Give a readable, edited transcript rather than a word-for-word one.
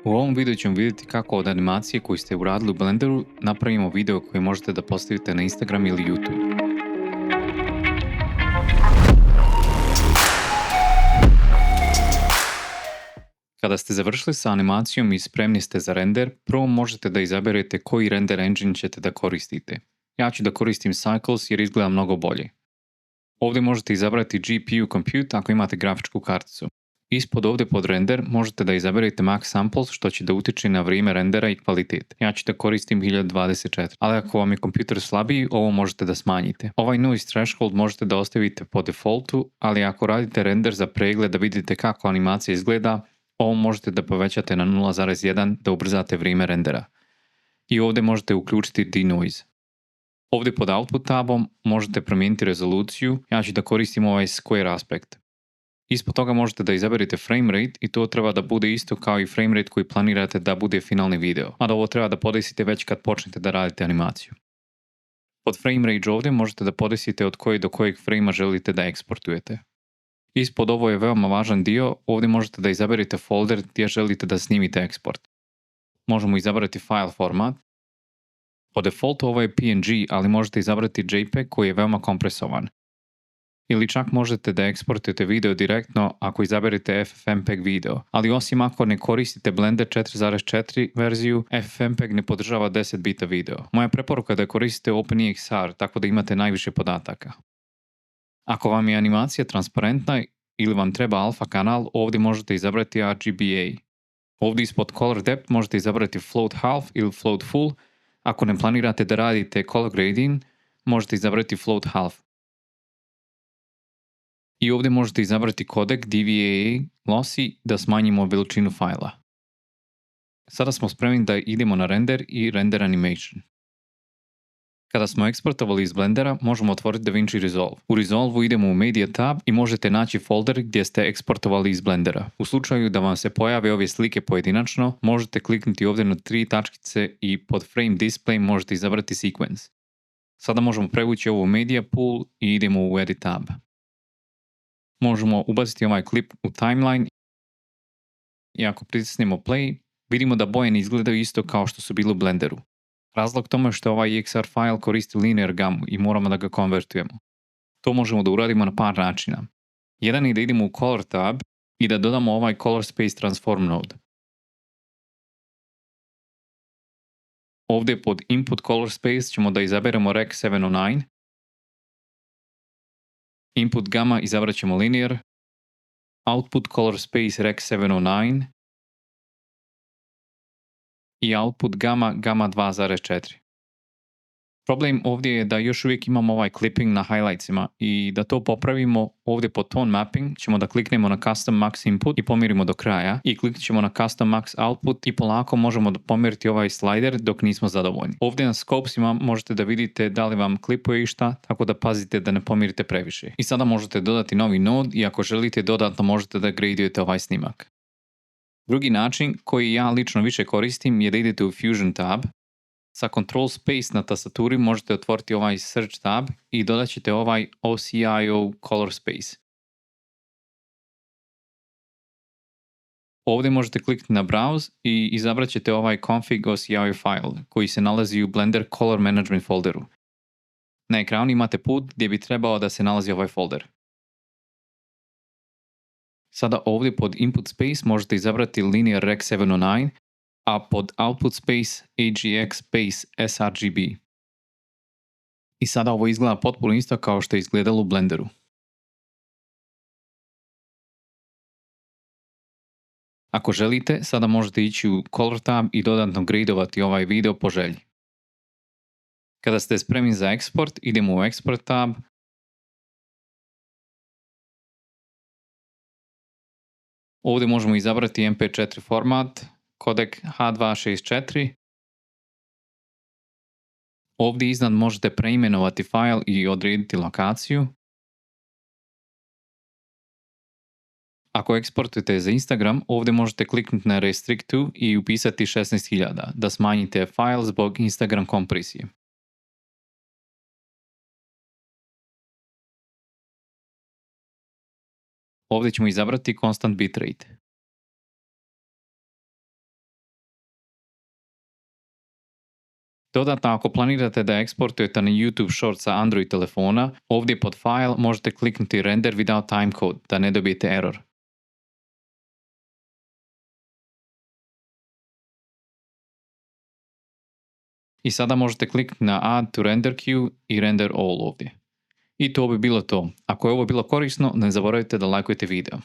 U ovom videu ćemo vidjeti kako od animacije koju ste uradili u Blenderu napravimo video koji možete da postavite na Instagram ili YouTube. Kada ste završili sa animacijom i spremni ste za render, prvo možete da izaberete koji render engine ćete da koristite. Ja ću da koristim Cycles jer izgleda mnogo bolje. Ovdje možete izabrati GPU Compute ako imate grafičku karticu. Ispod ovdje pod render možete da izaberete max samples što će da utječe na vrijeme rendera i kvalitet. Ja ću da koristim 1024, ali ako vam je kompjuter slabiji, ovo možete da smanjite. Ovaj noise threshold možete da ostavite po defaultu, ali ako radite render za pregled da vidite kako animacija izgleda, ovo možete da povećate na 0,1 da ubrzate vrijeme rendera. I ovdje možete uključiti denoise. Ovdje pod output tabom možete promijeniti rezoluciju, ja ću da koristim ovaj square aspect. Ispod toga možete da izaberete frame rate i to treba da bude isto kao i frame rate koji planirate da bude finalni video, a da ovo treba da podesite već kad počnete da radite animaciju. Pod frame rate ovdje možete da podesite od kojeg do kojeg frame želite da eksportujete. Ispod ovo je veoma važan dio, ovdje možete da izaberete folder gdje želite da snimite eksport. Možemo izabrati file format. Po defaultu ovo je PNG, ali možete izabrati JPEG koji je veoma kompresovan. Ili čak možete da eksportujete video direktno ako izaberete FFmpeg video, ali osim ako ne koristite Blender 4.4 verziju, FFmpeg ne podržava 10 bita video. Moja preporuka je da koristite OpenEXR tako da imate najviše podataka. Ako vam je animacija transparentna ili vam treba alfa kanal, ovdje možete izabrati RGBA. Ovdje ispod Color Depth možete izabrati Float Half ili Float Full. Ako ne planirate da radite color grading, možete izabrati Float Half. I ovdje možete izabrati kodek DVAA Lossy da smanjimo veličinu fajla. Sada smo spremni da idemo na render i render animation. Kada smo eksportovali iz Blendera, možemo otvoriti DaVinci Resolve. U Resolve idemo u Media tab i možete naći folder gdje ste eksportovali iz Blendera. U slučaju da vam se pojave ove slike pojedinačno, možete kliknuti ovdje na 3 tačkice i pod Frame Display možete izabrati Sequence. Sada možemo prevući ovo u Media Pool i idemo u Edit tab. Možemo ubaciti ovaj klip u timeline i ako pritisnemo play, vidimo da boje ne izgledaju isto kao što su bili u Blenderu. Razlog tome što ovaj EXR file koristi linear gamu i moramo da ga konvertujemo. To možemo da uradimo na par načina. Jedan je da idemo u Color tab i da dodamo ovaj Color Space Transform node. Ovdje pod Input Color Space ćemo da izaberemo Rec 709. Input gamma izabrat ćemo linear. Output Color Space Rec 709. I output gamma 2.4. Problem ovdje je da još uvijek imamo ovaj clipping na highlightsima i da to popravimo ovdje pod tone mapping ćemo da kliknemo na custom max input i pomjerimo do kraja i kliknut ćemo na custom max output i polako možemo pomjeriti ovaj slider dok nismo zadovoljni. Ovdje na scopesima možete da vidite da li vam klipuje išta, tako da pazite da ne pomjerite previše. I sada možete dodati novi node i ako želite dodatno možete da gradujete ovaj snimak. Drugi način koji ja lično više koristim je da idete u Fusion tab. Sa Control Space na tastaturi možete otvoriti ovaj Search tab i dodat ćete ovaj OCIO Color Space. Ovdje možete kliknuti na Browse i izabrat ćete ovaj config OCIO file koji se nalazi u Blender Color Management folderu. Na ekranu imate put gdje bi trebao da se nalazi ovaj folder. Sada ovdje pod Input Space možete izabrati Linear Rec 709, a pod Output Space AGX Space sRGB. I sada ovo izgleda potpuno isto kao što je izgledalo u Blenderu. Ako želite, sada možete ići u Color tab i dodatno gradovati ovaj video po želji. Kada ste spremni za eksport, idemo u Export tab. Ovdje možemo izabrati MP4 format, kodek H264. Ovdje iznad možete preimenovati file i odrediti lokaciju. Ako eksportujete za Instagram, ovdje možete kliknuti na Restrict to i upisati 16.000 da smanjite file zbog Instagram kompresije. Ovdje ćemo izabrati Constant Bitrate. Dodatno, ako planirate da eksportujete na YouTube Short sa Android telefona, ovdje pod File možete kliknuti Render without timecode da ne dobijete error. I sada možete kliknuti na Add to Render Queue i Render All ovdje. I to bi bilo to. Ako je ovo bilo korisno, ne zaboravite da lajkujete video.